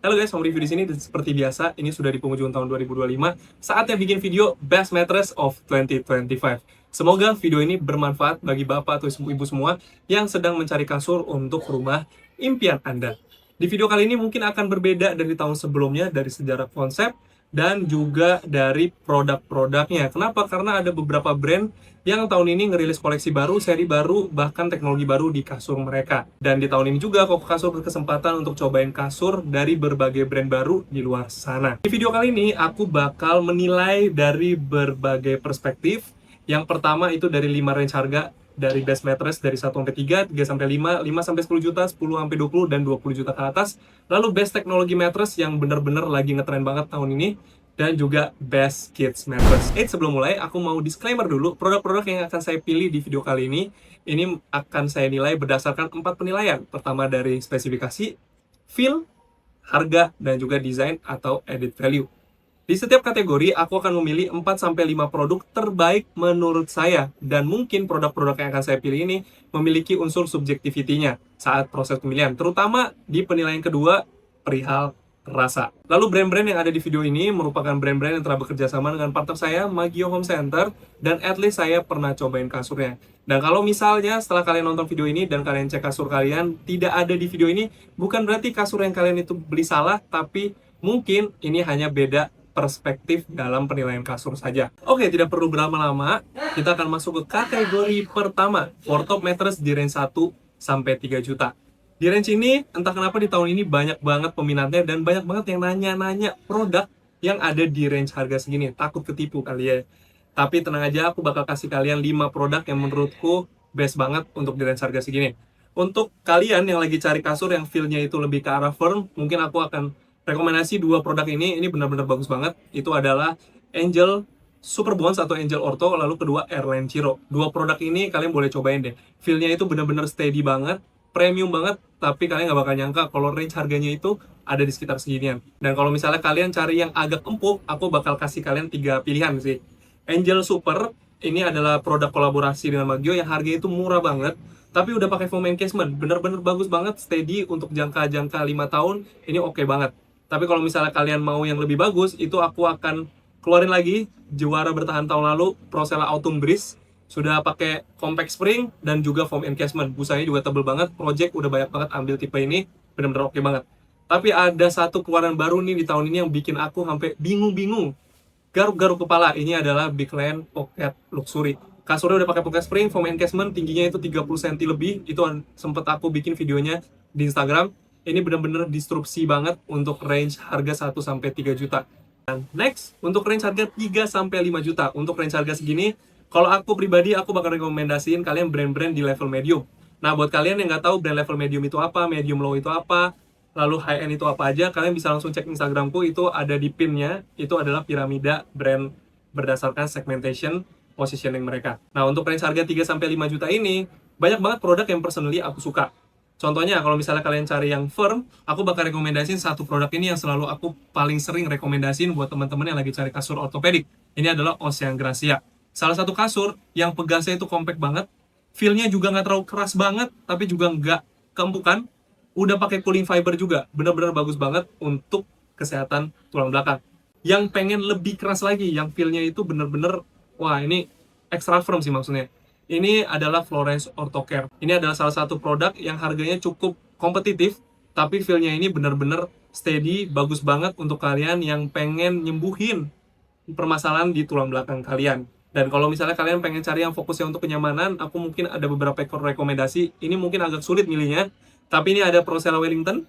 Halo guys, home review di sini. Dan seperti biasa, ini sudah di penghujung tahun 2025. Saatnya bikin video Best Mattress of 2025. Semoga video ini bermanfaat bagi bapak atau ibu semua yang sedang mencari kasur untuk rumah impian Anda. Di video kali ini mungkin akan berbeda dari tahun sebelumnya, dari sejarah konsep dan juga dari produk-produknya. Kenapa? Karena ada beberapa brand yang tahun ini ngerilis koleksi baru, seri baru, bahkan teknologi baru di kasur mereka. Dan di tahun ini juga Koko Kasur berkesempatan untuk cobain kasur dari berbagai brand baru di luar sana. Di video kali ini aku bakal menilai dari berbagai perspektif. Yang pertama itu dari 5 range harga dari best mattress dari 1 sampai 3, 3 sampai 5, 5 sampai 10 juta, 10 sampai 20 dan 20 juta ke atas. Lalu best teknologi mattress yang bener-bener lagi ngetren banget tahun ini, dan juga best kids mattress. Sebelum mulai, aku mau disclaimer dulu, produk-produk yang akan saya pilih di video kali ini akan saya nilai berdasarkan 4 penilaian. Pertama dari spesifikasi, feel, harga, dan juga desain atau added value. Di setiap kategori, aku akan memilih 4-5 produk terbaik menurut saya. Dan mungkin produk-produk yang akan saya pilih ini memiliki unsur subjektivitinya saat proses pemilihan. Terutama di penilaian kedua, perihal rasa. Lalu brand-brand yang ada di video ini merupakan brand-brand yang telah bekerja sama dengan partner saya, Magio Home Center, dan at least saya pernah cobain kasurnya. Dan kalau misalnya setelah kalian nonton video ini dan kalian cek kasur kalian tidak ada di video ini, bukan berarti kasur yang kalian itu beli salah, tapi mungkin ini hanya beda perspektif dalam penilaian kasur saja. Oke, tidak perlu berlama-lama, kita akan masuk ke kategori pertama, for top mattress di range 1 sampai 3 juta. Di range ini, entah kenapa di tahun ini banyak banget peminatnya dan banyak banget yang nanya-nanya produk yang ada di range harga segini. Takut ketipu kali ya. Tapi tenang aja, aku bakal kasih kalian 5 produk yang menurutku best banget untuk di range harga segini. Untuk kalian yang lagi cari kasur yang feel-nya itu lebih ke arah firm, mungkin aku akan rekomendasi 2 produk ini benar-benar bagus banget. Itu adalah Angel Super Bones atau Angel Ortho, lalu kedua Airline Chiro. 2 produk ini kalian boleh cobain deh. Feel-nya itu benar-benar steady banget, premium banget, tapi kalian nggak bakal nyangka kalau range harganya itu ada di sekitar seginian. Dan kalau misalnya kalian cari yang agak empuk, aku bakal kasih kalian 3 pilihan sih. Angel Super, ini adalah produk kolaborasi dengan Magio yang harganya itu murah banget, tapi udah pakai foam encasement, bener-bener bagus banget, steady untuk jangka-jangka 5 tahun, ini oke banget. Tapi kalau misalnya kalian mau yang lebih bagus, itu aku akan keluarin lagi juara bertahan tahun lalu, Procella Autumn Breeze. Sudah pakai compact spring dan juga foam encasement. Busanya juga tebel banget, project udah banyak banget ambil tipe ini, bener-bener oke banget. Tapi ada satu keluaran baru nih di tahun ini yang bikin aku sampai bingung-bingung. Garuk-garuk kepala, ini adalah Bigland Pocket Luxury. Kasurnya udah pakai pocket spring, foam encasement, tingginya itu 30 cm lebih. Itu sempet aku bikin videonya di Instagram. Ini benar-benar disrupsi banget untuk range harga 1-3 juta. Dan next, untuk range harga 3-5 juta. Untuk range harga segini, kalau aku pribadi, aku bakal rekomendasiin kalian brand-brand di level medium. Nah, buat kalian yang nggak tahu brand level medium itu apa, medium low itu apa, lalu high end itu apa aja, kalian bisa langsung cek Instagramku, itu ada di pinnya, itu adalah piramida brand berdasarkan segmentation positioning mereka. Nah, untuk range harga 3-5 juta ini, banyak banget produk yang personally aku suka. Contohnya, kalau misalnya kalian cari yang firm, aku bakal rekomendasiin satu produk ini yang selalu aku paling sering rekomendasiin buat teman-teman yang lagi cari kasur ortopedik. Ini adalah Ocean Gracia. Salah satu kasur yang pegasnya itu compact banget, feel-nya juga nggak terlalu keras banget, tapi juga nggak keempukan. Udah pakai cooling fiber juga, bener-bener bagus banget untuk kesehatan tulang belakang. Yang pengen lebih keras lagi, yang feel-nya itu bener-bener, wah ini extra firm sih maksudnya. Ini adalah Florence Orthocare. Ini adalah salah satu produk yang harganya cukup kompetitif, tapi feel-nya ini benar-benar steady, bagus banget untuk kalian yang pengen nyembuhin permasalahan di tulang belakang kalian. Dan kalau misalnya kalian pengen cari yang fokusnya untuk kenyamanan, aku mungkin ada beberapa rekomendasi. Ini mungkin agak sulit milihnya, tapi ini ada Procella Wellington.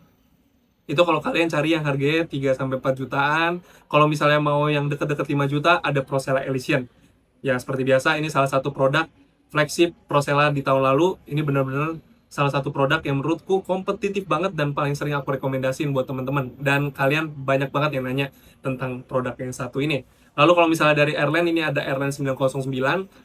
Itu kalau kalian cari yang harganya 3-4 jutaan. Kalau misalnya mau yang deket-deket 5 juta, ada Procella Elysian. Ya, seperti biasa, ini salah satu produk flagship Procella di tahun lalu. Ini benar-benar salah satu produk yang menurutku kompetitif banget dan paling sering aku rekomendasiin buat teman-teman. Dan kalian banyak banget yang nanya tentang produk yang satu ini. Lalu kalau misalnya dari Airline, ini ada Airline 909.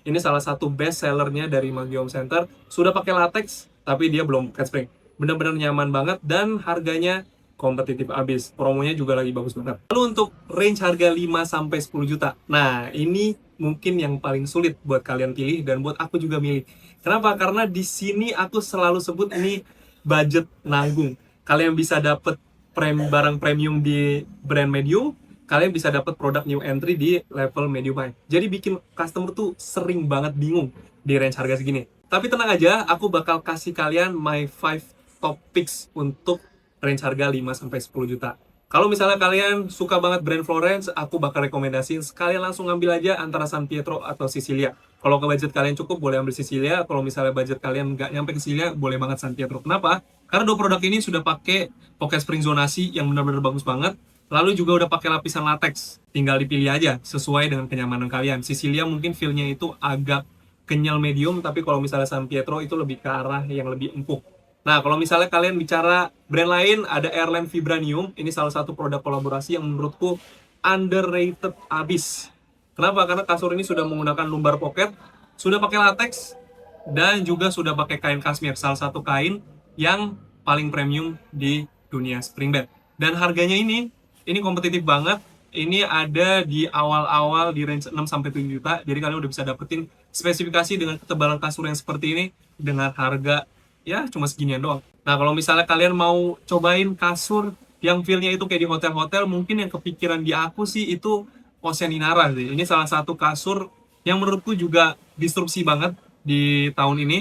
Ini salah satu best sellernya dari Magio Home Center. Sudah pakai latex, tapi dia belum pocket spring. Benar-benar nyaman banget dan harganya kompetitif abis. Promonya juga lagi bagus banget. Lalu untuk range harga 5-10 juta. Nah, ini mungkin yang paling sulit buat kalian pilih dan buat aku juga milih. Kenapa? Karena di sini aku selalu sebut ini budget nanggung. Kalian bisa dapet barang premium di brand medium, kalian bisa dapat produk new entry di level medium high. Jadi bikin customer tuh sering banget bingung di range harga segini. Tapi tenang aja, aku bakal kasih kalian my 5 top picks untuk range harga 5-10 juta. Kalau misalnya kalian suka banget brand Florence, aku bakal rekomendasiin sekalian langsung ambil aja antara San Pietro atau Sicilia. Kalau ke budget kalian cukup, boleh ambil Sicilia. Kalau misalnya budget kalian nggak nyampe ke Sicilia, boleh banget San Pietro. Kenapa? Karena dua produk ini sudah pakai pocket spring zonasi yang benar-benar bagus banget. Lalu juga udah pakai lapisan latex. Tinggal dipilih aja sesuai dengan kenyamanan kalian. Sicilia mungkin feel-nya itu agak kenyal medium, tapi kalau misalnya San Pietro itu lebih ke arah yang lebih empuk. Nah, kalau misalnya kalian bicara brand lain, ada Airline Vibranium. Ini salah satu produk kolaborasi yang menurutku underrated abis. Kenapa? Karena kasur ini sudah menggunakan lumbar pocket, sudah pakai latex, dan juga sudah pakai kain kashmir. Salah satu kain yang paling premium di dunia spring bed. Dan harganya ini kompetitif banget. Ini ada di awal-awal di range 6-7 juta. Jadi kalian udah bisa dapetin spesifikasi dengan ketebalan kasur yang seperti ini dengan harga ya cuma seginian doang. Nah, kalau misalnya kalian mau cobain kasur yang feel-nya itu kayak di hotel-hotel, mungkin yang kepikiran di aku sih itu Oceaninara sih. Ini salah satu kasur yang menurutku juga disrupsi banget di tahun ini.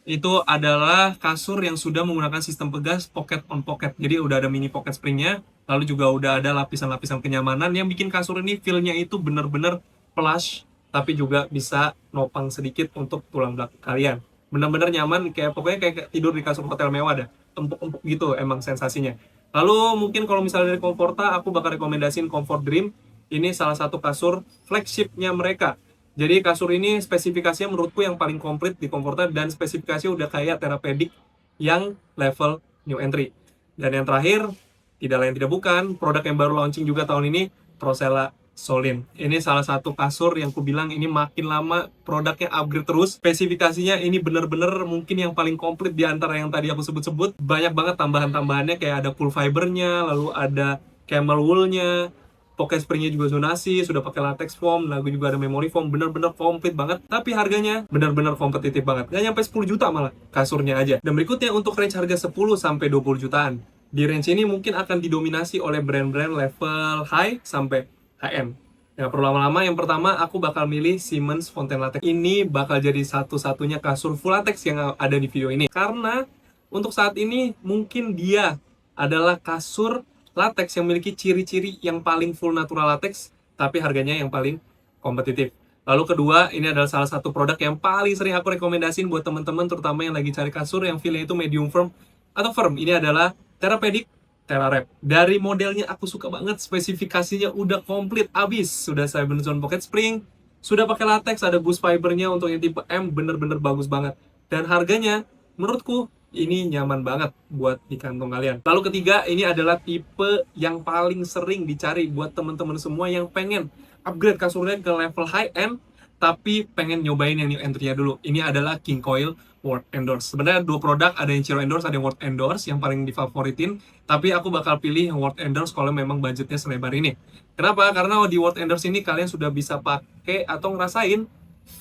Itu adalah kasur yang sudah menggunakan sistem pegas pocket on pocket. Jadi udah ada mini pocket springnya, lalu juga udah ada lapisan-lapisan kenyamanan yang bikin kasur ini feel-nya itu bener-bener plush, tapi juga bisa nopang sedikit untuk tulang belakang kalian. Bener-bener nyaman, kayak pokoknya kayak tidur di kasur hotel mewah dah. Empuk-empuk gitu emang sensasinya. Lalu mungkin kalau misalnya dari Comforta, aku bakal rekomendasiin Comfort Dream. Ini salah satu kasur flagshipnya mereka. Jadi kasur ini spesifikasinya menurutku yang paling komplit di Comforta, dan spesifikasinya udah kayak Therapedic yang level new entry. Dan yang terakhir, tidak lain tidak bukan, produk yang baru launching juga tahun ini, Procella Solin. Ini salah satu kasur yang ku bilang ini makin lama produknya upgrade terus. Spesifikasinya ini bener-bener mungkin yang paling komplit di antara yang tadi aku sebut-sebut. Banyak banget tambahan-tambahannya, kayak ada cool fibernya, lalu ada camel woolnya, pocket springnya juga zonasi, sudah pakai latex foam, lalu juga ada memory foam, bener-bener komplit banget. Tapi harganya bener-bener kompetitif banget. Nggak nyampe 10 juta malah kasurnya aja. Dan berikutnya untuk range harga 10-20 jutaan. Di range ini mungkin akan didominasi oleh brand-brand level high sampai high-end. Nggak perlu lama-lama, yang pertama aku bakal milih Siemens Fountain Latex. Ini bakal jadi satu-satunya kasur full latex yang ada di video ini. Karena untuk saat ini mungkin dia adalah kasur latex yang memiliki ciri-ciri yang paling full natural latex, tapi harganya yang paling kompetitif. Lalu kedua, ini adalah salah satu produk yang paling sering aku rekomendasiin buat teman-teman, terutama yang lagi cari kasur yang feel-nya itu medium firm atau firm. Ini adalah Therapedic Terrarep. Dari modelnya aku suka banget, spesifikasinya udah komplit abis. Sudah Cyber Zone Pocket Spring, sudah pakai latex, ada boost fibernya untuk yang tipe M, bener-bener bagus banget. Dan harganya, menurutku, ini nyaman banget buat di kantong kalian. Lalu ketiga, ini adalah tipe yang paling sering dicari buat teman-teman semua yang pengen upgrade kasurnya ke level high end, tapi pengen nyobain yang new entry-nya dulu. Ini adalah King Coil World Endorse. Sebenarnya dua produk, ada yang Ciro Endorse, ada yang World Endorse yang paling difavoritin, tapi aku bakal pilih yang World Endorse kalau memang budgetnya selebar ini. Kenapa? Karena di World Endorse ini kalian sudah bisa pakai atau ngerasain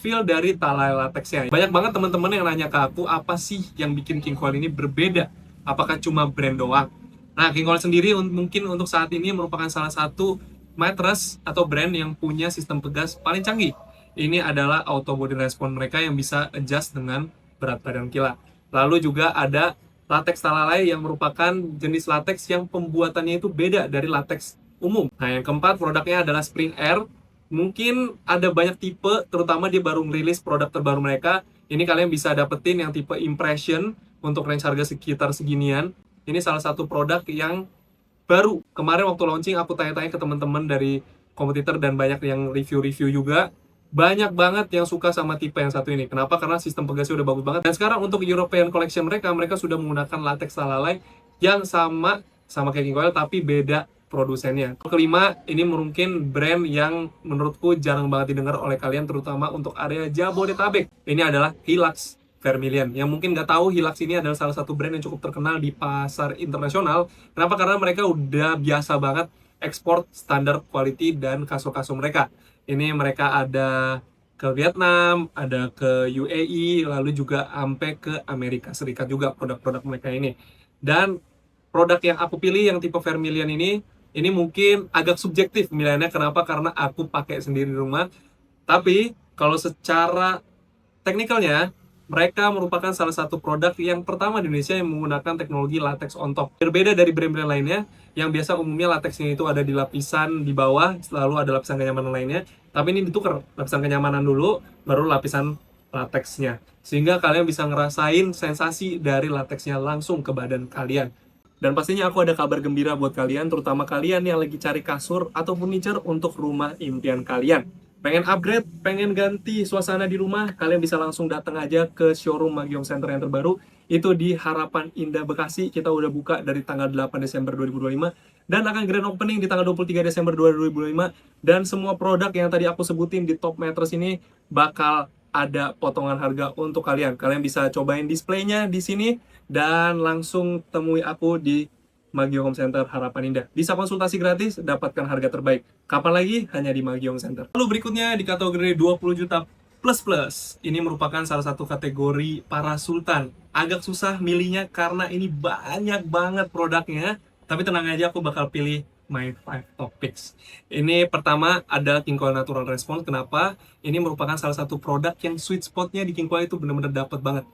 feel dari talai latexnya. Banyak banget teman-teman yang nanya ke aku, apa sih yang bikin King Coil ini berbeda? Apakah cuma brand doang? Nah, King Coil sendiri mungkin untuk saat ini merupakan salah satu mattress atau brand yang punya sistem pegas paling canggih. Ini adalah auto body response mereka yang bisa adjust dengan berat badan kita. Lalu juga ada latex talalay yang merupakan jenis latex yang pembuatannya itu beda dari latex umum. Nah, yang keempat produknya adalah Spring Air. Mungkin ada banyak tipe, terutama dia baru merilis produk terbaru mereka. Ini kalian bisa dapetin yang tipe Impression untuk range harga sekitar seginian. Ini salah satu produk yang baru. Kemarin waktu launching aku tanya-tanya ke teman-teman dari kompetitor dan banyak yang review-review juga. Banyak banget yang suka sama tipe yang satu ini. Kenapa? Karena sistem pegasnya udah bagus banget. Dan sekarang untuk European Collection mereka sudah menggunakan latex talalay yang sama kayak King Coil, tapi beda produsennya. Kelima, ini mungkin brand yang menurutku jarang banget didengar oleh kalian, terutama untuk area Jabodetabek. Ini adalah Hilux Vermilion. Yang mungkin nggak tahu, Hilux ini adalah salah satu brand yang cukup terkenal di pasar internasional. Kenapa? Karena mereka udah biasa banget ekspor standar quality dan kasur-kasur mereka. Ini mereka ada ke Vietnam, ada ke UAE, lalu juga sampai ke Amerika Serikat juga produk-produk mereka ini. Dan produk yang aku pilih yang tipe Vermilion ini mungkin agak subjektif pemilihannya. Kenapa? Karena aku pakai sendiri di rumah. Tapi kalau secara teknikalnya, mereka merupakan salah satu produk yang pertama di Indonesia yang menggunakan teknologi latex on top. Berbeda dari brand-brand lainnya, yang biasa umumnya latexnya itu ada di lapisan di bawah, lalu ada lapisan kenyamanan lainnya. Tapi ini ditukar, lapisan kenyamanan dulu, baru lapisan latexnya. Sehingga kalian bisa ngerasain sensasi dari latexnya langsung ke badan kalian. Dan pastinya aku ada kabar gembira buat kalian, terutama kalian yang lagi cari kasur atau furniture untuk rumah impian kalian. Pengen upgrade, pengen ganti suasana di rumah, kalian bisa langsung datang aja ke showroom Magiom Center yang terbaru. Itu di Harapan Indah Bekasi. Kita udah buka dari tanggal 8 Desember 2025 dan akan grand opening di tanggal 23 Desember 2025. Dan semua produk yang tadi aku sebutin di Top Mattress ini bakal ada potongan harga untuk kalian. Kalian bisa cobain displaynya di sini dan langsung temui aku di Magiom Center Harapan Indah. Bisa konsultasi gratis, dapatkan harga terbaik. Kapan lagi? Hanya di Magiom Center. Lalu berikutnya di kategori 20 juta plus plus. Ini merupakan salah satu kategori para sultan. Agak susah milihnya karena ini banyak banget produknya. Tapi tenang aja, aku bakal pilih my 5 top picks. Ini pertama ada King Koil Natural Response. Kenapa? Ini merupakan salah satu produk yang sweet spotnya di King Koil itu benar-benar dapat banget.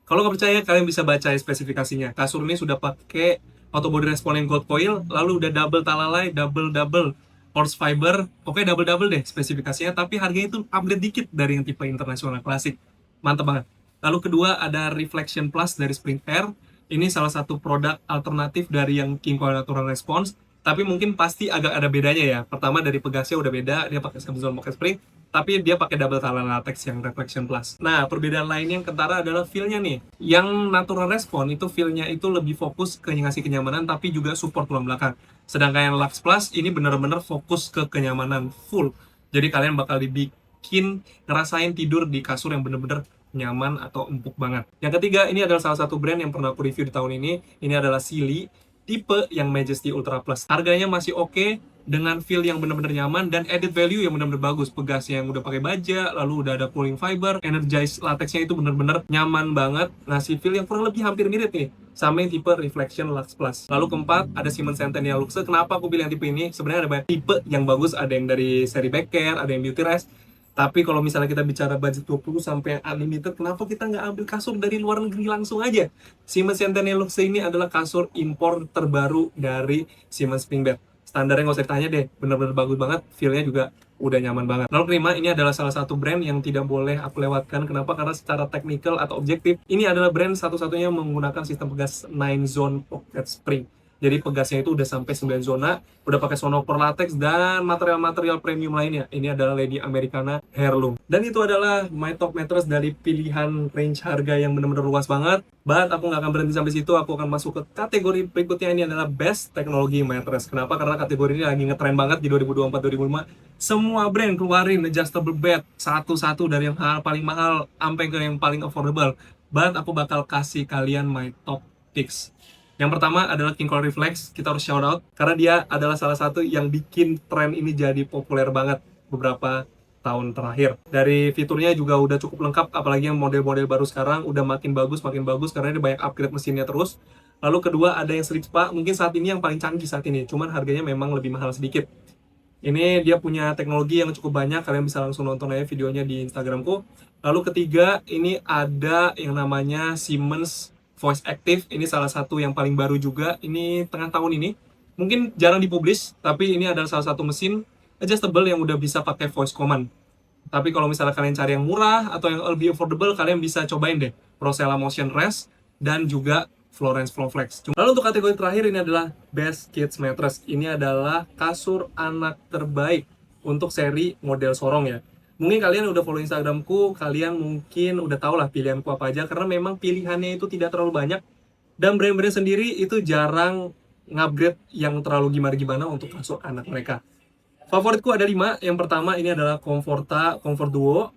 Kalau nggak percaya, kalian bisa baca spesifikasinya. Kasur ini sudah pakai auto body response gold coil, lalu udah double talalay, double horse fiber. Oke, double deh spesifikasinya, tapi harganya itu upgrade dikit dari yang tipe internasional klasik. Mantap banget. Lalu kedua ada Reflection Plus dari Spring Air. Ini salah satu produk alternatif dari yang King Koil Natural Response, tapi mungkin pasti agak ada bedanya ya. Pertama dari pegasnya udah beda, dia pakai Samsung pakai Spring, tapi dia pakai double talal latex yang Reflection Plus. Nah, perbedaan lainnya yang kentara adalah feel-nya nih. Yang Natural Response itu feel-nya itu lebih fokus ke ngasih kenyamanan, tapi juga support tulang belakang. Sedangkan yang Lux Plus ini benar-benar fokus ke kenyamanan full. Jadi kalian bakal dibikin ngerasain tidur di kasur yang benar-benar nyaman atau empuk banget. Yang ketiga, ini adalah salah satu brand yang pernah aku review di tahun ini. Ini adalah Sealy, tipe yang Majesty Ultra Plus. Harganya masih oke, dengan feel yang benar-benar nyaman dan added value yang benar-benar bagus. Pegasnya yang udah pakai baja, lalu udah ada cooling fiber, energize latexnya itu benar-benar nyaman banget, ngasih feel yang kurang lebih hampir mirip nih sama yang tipe Reflection Lux Plus. Lalu keempat ada Siemens Centennial Luxe. Kenapa aku pilih yang tipe ini? Sebenarnya ada banyak tipe yang bagus, ada yang dari seri Becker, ada yang Beauty Rest. Tapi kalau misalnya kita bicara budget 20 sampai unlimited, kenapa kita nggak ambil kasur dari luar negeri langsung aja? Siemens Centennial Luxe ini adalah kasur impor terbaru dari Siemens Springbed. Standarnya nggak usah ditanya deh, bener-bener bagus banget, feel-nya juga udah nyaman banget. Lalu kelima, ini adalah salah satu brand yang tidak boleh aku lewatkan. Kenapa? Karena secara teknikal atau objektif, ini adalah brand satu-satunya menggunakan sistem pegas 9 zone pocket spring. Jadi pegasnya itu udah sampai 9 zona, udah pakai sonopor latex dan material-material premium lainnya. Ini adalah Lady Americana Heirloom. Dan itu adalah my top mattress dari pilihan range harga yang benar-benar luas banget. But aku nggak akan berhenti sampai situ, aku akan masuk ke kategori berikutnya. Ini adalah best teknologi mattress. Kenapa? Karena kategori ini lagi ngetren banget di 2024-2025. Semua brand keluarin adjustable bed, satu-satu dari yang paling mahal sampai ke yang paling affordable. But aku bakal kasih kalian my top picks. Yang pertama adalah King Koil Reflex. Kita harus shout out karena dia adalah salah satu yang bikin tren ini jadi populer banget beberapa tahun terakhir. Dari fiturnya juga udah cukup lengkap, apalagi yang model-model baru sekarang udah makin bagus karena dia banyak upgrade mesinnya terus. Lalu kedua ada yang Sleep Spa, mungkin saat ini yang paling canggih saat ini, cuman harganya memang lebih mahal sedikit. Ini dia punya teknologi yang cukup banyak, kalian bisa langsung nonton aja videonya di Instagramku. Lalu ketiga, ini ada yang namanya Siemens Voice Active. Ini salah satu yang paling baru juga, ini tengah tahun ini. Mungkin jarang dipublish, tapi ini adalah salah satu mesin adjustable yang udah bisa pakai voice command. Tapi kalau misalnya kalian cari yang murah atau yang lebih affordable, kalian bisa cobain deh Procella Motion Rest dan juga Florence Flow Flex. Lalu untuk kategori terakhir ini adalah Best Kids Mattress. Ini adalah kasur anak terbaik untuk seri model sorong ya. Mungkin kalian udah follow Instagramku, kalian mungkin udah tau lah pilihanku apa aja, karena memang pilihannya itu tidak terlalu banyak, dan brand-brand sendiri itu jarang ngupgrade yang terlalu gimana-gimana untuk kasur anak mereka. Favoritku ada 5, yang pertama ini adalah Comforta Comfort Duo,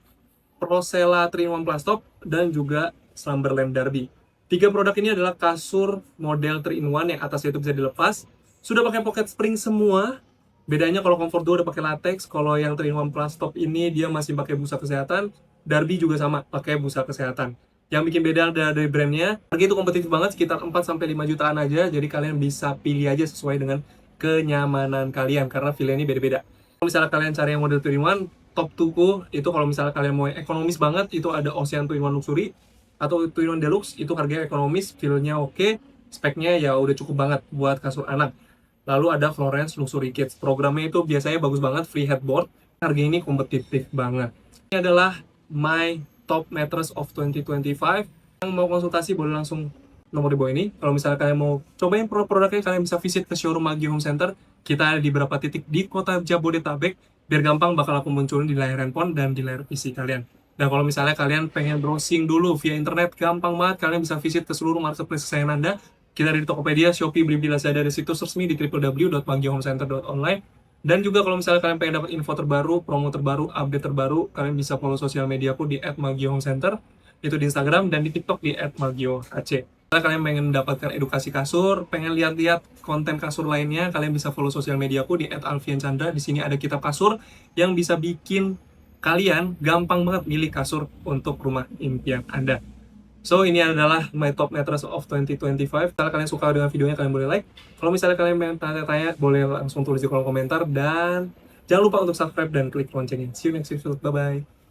Procella 3-in-1 Plus Top, dan juga Slumberland Derby. 3 produk ini adalah kasur model 3-in-1 yang atasnya itu bisa dilepas, sudah pakai pocket spring semua. Bedanya kalau Comfort Duo udah pakai latex, kalau yang 3-in-1 Plus Top ini dia masih pakai busa kesehatan. Derby juga sama, pakai busa kesehatan. Yang bikin beda dari brandnya, harga itu kompetitif banget, sekitar 4-5 jutaan aja. Jadi kalian bisa pilih aja sesuai dengan kenyamanan kalian, karena feel ini beda-beda. Kalau misalnya kalian cari yang model 2-in-1, top 2 itu kalau misalnya kalian mau ekonomis banget, itu ada Ocean 2-in-1 Luxury atau 2-in-1 Deluxe, itu harganya ekonomis, feel-nya oke, speknya ya udah cukup banget buat kasur anak. Lalu ada Florence Luxury Kids, programnya itu biasanya bagus banget, free headboard, harga ini kompetitif banget. Ini adalah my top mattress of 2025. Yang mau konsultasi boleh langsung nomor di bawah ini. Kalau misalnya kalian mau cobain produk-produknya, kalian bisa visit ke showroom Maggi Home Center. Kita ada di beberapa titik di kota Jabodetabek, biar gampang bakal aku munculin di layar handphone dan di layar PC kalian. Dan kalau misalnya kalian pengen browsing dulu via internet, gampang banget, kalian bisa visit ke seluruh marketplace kesayangan Anda. Kita ada di Tokopedia, Shopee, Blibli, Lazada, ada situs resmi di www.magihomecenter.online. Dan juga kalau misalnya kalian pengen dapat info terbaru, promo terbaru, update terbaru, kalian bisa follow sosial media aku di @magihomecenter, itu di Instagram, dan di TikTok di @magioac. Kalau kalian pengen mendapatkan edukasi kasur, pengen lihat-lihat konten kasur lainnya, kalian bisa follow sosial media aku di @alfianchandra. Di sini ada kitab kasur yang bisa bikin kalian gampang banget milih kasur untuk rumah impian Anda. So, ini adalah my top mattress of 2025. Kalau kalian suka dengan videonya, kalian boleh like. Kalau misalnya kalian pengen tanya-tanya, boleh langsung tulis di kolom komentar. Dan jangan lupa untuk subscribe dan klik loncengnya. See you next video. Bye-bye.